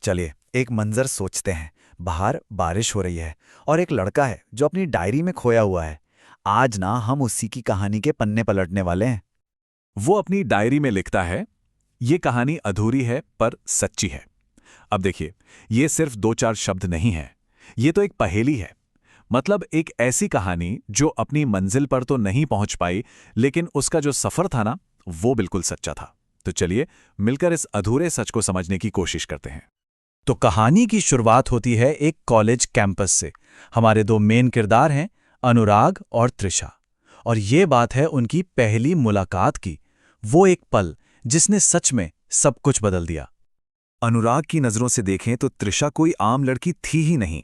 चलिए एक मंजर सोचते हैं। बाहर बारिश हो रही है और एक लड़का है जो अपनी डायरी में खोया हुआ है। आज ना हम उसी की कहानी के पन्ने पलटने वाले हैं। वो अपनी डायरी में लिखता है, ये कहानी अधूरी है पर सच्ची है। अब देखिए, ये सिर्फ दो चार शब्द नहीं है, ये तो एक पहेली है। मतलब एक ऐसी कहानी जो अपनी मंजिल पर तो नहीं पहुंच पाई, लेकिन उसका जो सफर था ना, वो बिल्कुल सच्चा था। तो चलिए मिलकर इस अधूरे सच को समझने की कोशिश करते हैं। तो कहानी की शुरुआत होती है एक कॉलेज कैंपस से। हमारे दो मेन किरदार हैं, अनुराग और त्रिशा। और ये बात है उनकी पहली मुलाकात की। वो एक पल जिसने सच में सब कुछ बदल दिया। अनुराग की नजरों से देखें तो त्रिशा कोई आम लड़की थी ही नहीं।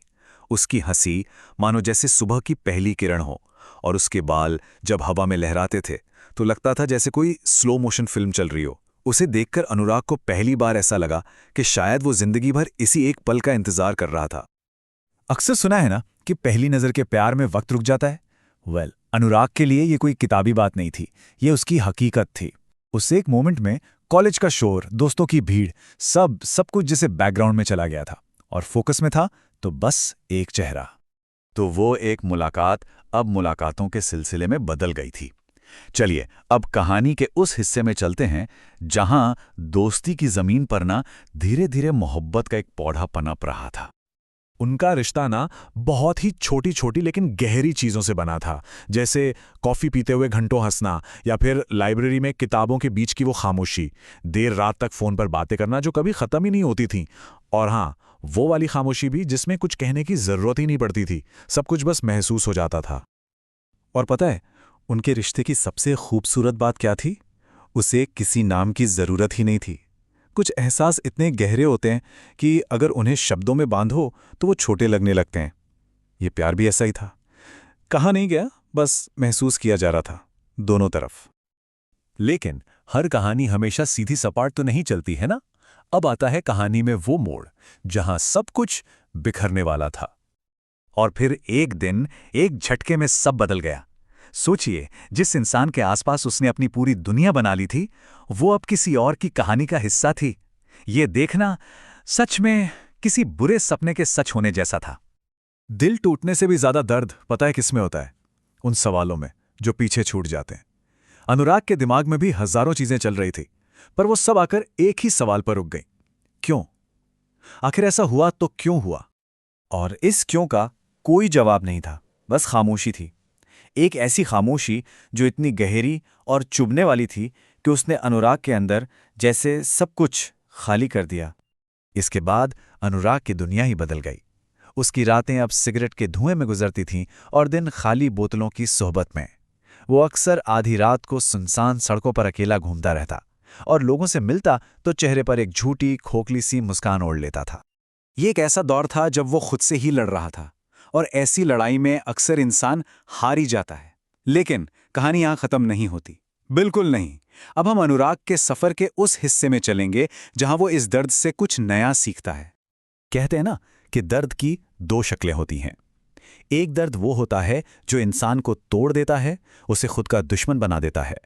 उसकी हंसी मानो जैसे सुबह की पहली किरण हो, और उसके बाल जब हवा में लहराते थे तो लगता था जैसे कोई स्लो मोशन फिल्म चल रही हो। उसे देखकर अनुराग को पहली बार ऐसा लगा कि शायद वो जिंदगी भर इसी एक पल का इंतजार कर रहा था। अक्सर सुना है ना कि पहली नज़र के प्यार में वक्त रुक जाता है। अनुराग के लिए ये कोई किताबी बात नहीं थी, ये उसकी हकीकत थी। उस एक मोमेंट में कॉलेज का शोर, दोस्तों की भीड़, सब कुछ जैसे बैकग्राउंड में चला गया था और फोकस में था तो बस एक चेहरा। तो वो एक मुलाकात अब मुलाकातों के सिलसिले में बदल गई थी। चलिए अब कहानी के उस हिस्से में चलते हैं जहां दोस्ती की जमीन पर ना धीरे धीरे मोहब्बत का एक पौधा पनप रहा था। उनका रिश्ता ना बहुत ही छोटी छोटी लेकिन गहरी चीजों से बना था, जैसे कॉफी पीते हुए घंटों हंसना, या फिर लाइब्रेरी में किताबों के बीच की वो खामोशी, देर रात तक फोन पर बातें करना जो कभी खत्म ही नहीं होती थी। और हाँ, वो वाली खामोशी भी जिसमें कुछ कहने की जरूरत ही नहीं पड़ती थी, सब कुछ बस महसूस हो जाता था। और पता है उनके रिश्ते की सबसे खूबसूरत बात क्या थी? उसे किसी नाम की जरूरत ही नहीं थी। कुछ एहसास इतने गहरे होते हैं कि अगर उन्हें शब्दों में बांधो तो वो छोटे लगने लगते हैं। ये प्यार भी ऐसा ही था। कहा नहीं गया, बस महसूस किया जा रहा था दोनों तरफ। लेकिन हर कहानी हमेशा सीधी सपाट तो नहीं चलती है ना। अब आता है कहानी में वो मोड़ जहां सब कुछ बिखरने वाला था। और फिर एक दिन एक झटके में सब बदल गया। सोचिए, जिस इंसान के आसपास उसने अपनी पूरी दुनिया बना ली थी, वो अब किसी और की कहानी का हिस्सा थी। ये देखना सच में किसी बुरे सपने के सच होने जैसा था। दिल टूटने से भी ज्यादा दर्द पता है किसमें होता है? उन सवालों में जो पीछे छूट जाते हैं। अनुराग के दिमाग में भी हजारों चीजें चल रही थी, पर वो सब आकर एक ही सवाल पर रुक गई। क्यों? आखिर ऐसा हुआ तो क्यों हुआ? और इस क्यों का कोई जवाब नहीं था, बस खामोशी थी। एक ऐसी खामोशी जो इतनी गहरी और चुभने वाली थी कि उसने अनुराग के अंदर जैसे सब कुछ खाली कर दिया। इसके बाद अनुराग की दुनिया ही बदल गई। उसकी रातें अब सिगरेट के धुएं में गुजरती थीं और दिन खाली बोतलों की सोहबत में। वो अक्सर आधी रात को सुनसान सड़कों पर अकेला घूमता रहता और लोगों से मिलता तो चेहरे पर एक झूठी खोखली सी मुस्कान ओढ़ लेता था। ये एक ऐसा दौर था जब वो खुद से ही लड़ रहा था, और ऐसी लड़ाई में अक्सर इंसान हार ही जाता है। लेकिन कहानी यहां खत्म नहीं होती, बिल्कुल नहीं। अब हम अनुराग के सफर के उस हिस्से में चलेंगे जहां वो इस दर्द से कुछ नया सीखता है। कहते हैं ना कि दर्द की दो शक्लें होती हैं। एक दर्द वो होता है जो इंसान को तोड़ देता है, उसे खुद का दुश्मन बना देता है।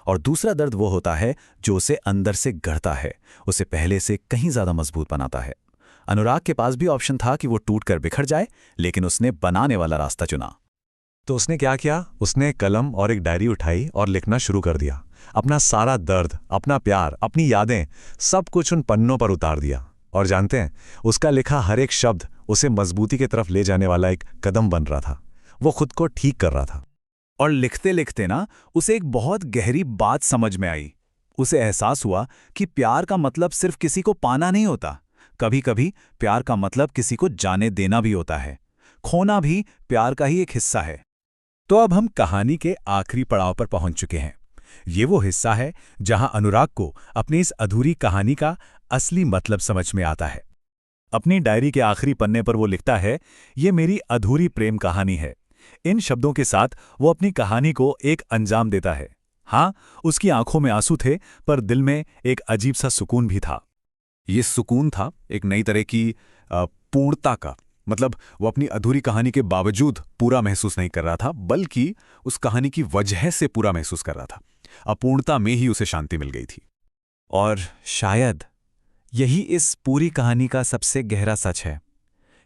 और दूसरा दर्द वो होता है जो उसे अंदर से गढ़ता है, उसे पहले से कहीं ज्यादा मजबूत बनाता है। अनुराग के पास भी ऑप्शन था कि वो टूटकर बिखर जाए, लेकिन उसने बनाने वाला रास्ता चुना। तो उसने क्या किया? उसने कलम और एक डायरी उठाई और लिखना शुरू कर दिया। अपना सारा दर्द, अपना प्यार, अपनी यादें, सब कुछ उन पन्नों पर उतार दिया। और जानते हैं, उसका लिखा हर एक शब्द उसे मजबूती की तरफ ले जाने वाला एक कदम बन रहा था। वो खुद को ठीक कर रहा था। और लिखते लिखते ना उसे एक बहुत गहरी बात समझ में आई। उसे एहसास हुआ कि प्यार का मतलब सिर्फ किसी को पाना नहीं होता। कभी कभी प्यार का मतलब किसी को जाने देना भी होता है। खोना भी प्यार का ही एक हिस्सा है। तो अब हम कहानी के आखिरी पड़ाव पर पहुंच चुके हैं। ये वो हिस्सा है जहां अनुराग को अपनी इस अधूरी कहानी का असली मतलब समझ में आता है। अपनी डायरी के आखिरी पन्ने पर वो लिखता है, ये मेरी अधूरी प्रेम कहानी है। इन शब्दों के साथ वो अपनी कहानी को एक अंजाम देता है। हाँ, उसकी आंखों में आंसू थे, पर दिल में एक अजीब सा सुकून भी था। ये सुकून था एक नई तरह की पूर्णता का। मतलब वो अपनी अधूरी कहानी के बावजूद पूरा महसूस नहीं कर रहा था, बल्कि उस कहानी की वजह से पूरा महसूस कर रहा था। अपूर्णता में ही उसे शांति मिल गई थी। और शायद यही इस पूरी कहानी का सबसे गहरा सच है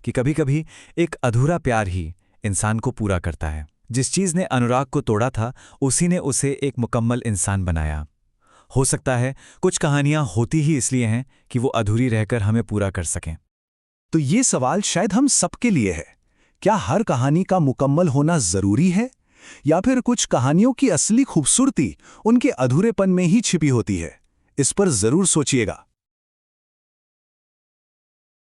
कि कभी-कभी एक अधूरा प्यार ही इंसान को पूरा करता है। जिस चीज़ ने अनुराग को तोड़ा था, उसी ने उसे एक मुकम्मल इंसान बनाया। हो सकता है कुछ कहानियां होती ही इसलिए हैं कि वो अधूरी रहकर हमें पूरा कर सकें। तो ये सवाल शायद हम सबके लिए है। क्या हर कहानी का मुकम्मल होना जरूरी है, या फिर कुछ कहानियों की असली खूबसूरती उनके अधूरेपन में ही छिपी होती है? इस पर जरूर सोचिएगा।